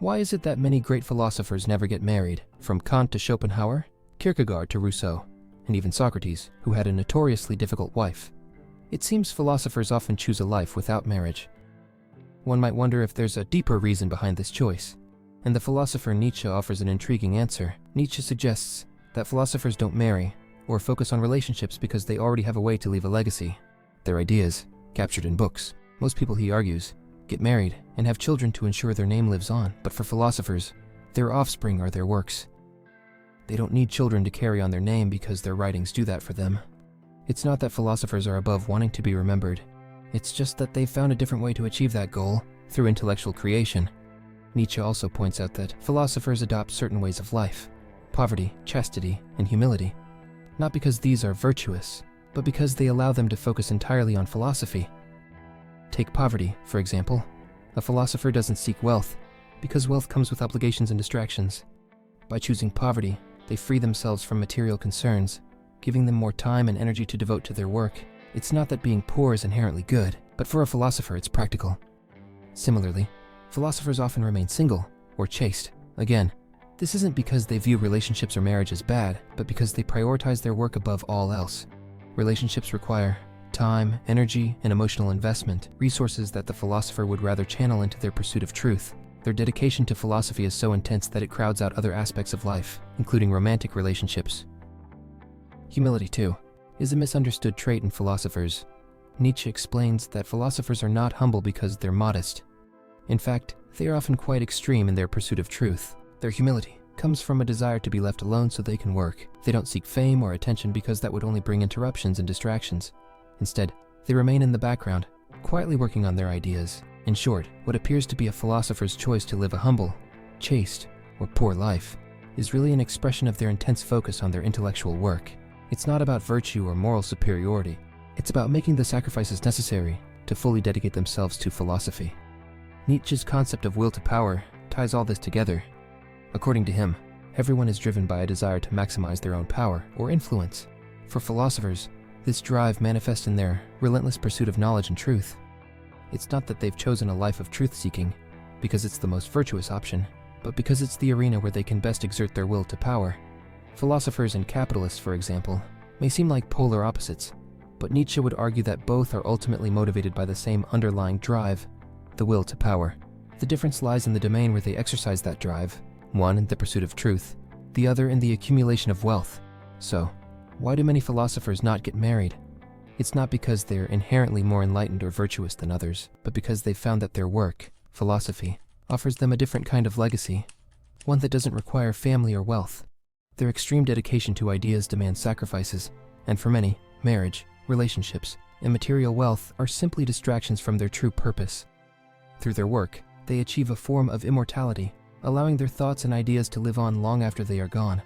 Why is it that many great philosophers never get married, from Kant to Schopenhauer, Kierkegaard to Rousseau, and even Socrates, who had a notoriously difficult wife? It seems philosophers often choose a life without marriage. One might wonder if there's a deeper reason behind this choice, and the philosopher Nietzsche offers an intriguing answer. Nietzsche suggests that philosophers don't marry or focus on relationships because they already have a way to leave a legacy. Their ideas, captured in books. Most people, he argues, get married and have children to ensure their name lives on, but for philosophers, their offspring are their works. They don't need children to carry on their name because their writings do that for them. It's not that philosophers are above wanting to be remembered. It's just that they've found a different way to achieve that goal, through intellectual creation. Nietzsche also points out that philosophers adopt certain ways of life, poverty, chastity, and humility, not because these are virtuous, but because they allow them to focus entirely on philosophy. Take poverty, for example. A philosopher doesn't seek wealth, because wealth comes with obligations and distractions. By choosing poverty, they free themselves from material concerns, giving them more time and energy to devote to their work. It's not that being poor is inherently good, but for a philosopher it's practical. Similarly, philosophers often remain single or chaste. Again, this isn't because they view relationships or marriage as bad, but because they prioritize their work above all else. Relationships require time, energy, and emotional investment, resources that the philosopher would rather channel into their pursuit of truth. Their dedication to philosophy is so intense that it crowds out other aspects of life, including romantic relationships. Humility, too, is a misunderstood trait in philosophers. Nietzsche explains that philosophers are not humble because they're modest. In fact, they are often quite extreme in their pursuit of truth. Their humility comes from a desire to be left alone so they can work. They don't seek fame or attention because that would only bring interruptions and distractions. Instead, they remain in the background, quietly working on their ideas. In short, what appears to be a philosopher's choice to live a humble, chaste, or poor life is really an expression of their intense focus on their intellectual work. It's not about virtue or moral superiority. It's about making the sacrifices necessary to fully dedicate themselves to philosophy. Nietzsche's concept of will to power ties all this together. According to him, everyone is driven by a desire to maximize their own power or influence. For philosophers, this drive manifests in their relentless pursuit of knowledge and truth. It's not that they've chosen a life of truth-seeking because it's the most virtuous option, but because it's the arena where they can best exert their will to power. Philosophers and capitalists, for example, may seem like polar opposites, but Nietzsche would argue that both are ultimately motivated by the same underlying drive, the will to power. The difference lies in the domain where they exercise that drive, one in the pursuit of truth, the other in the accumulation of wealth. So, why do many philosophers not get married? It's not because they're inherently more enlightened or virtuous than others, but because they've found that their work, philosophy, offers them a different kind of legacy, one that doesn't require family or wealth. Their extreme dedication to ideas demands sacrifices, and for many, marriage, relationships, and material wealth are simply distractions from their true purpose. Through their work, they achieve a form of immortality, allowing their thoughts and ideas to live on long after they are gone.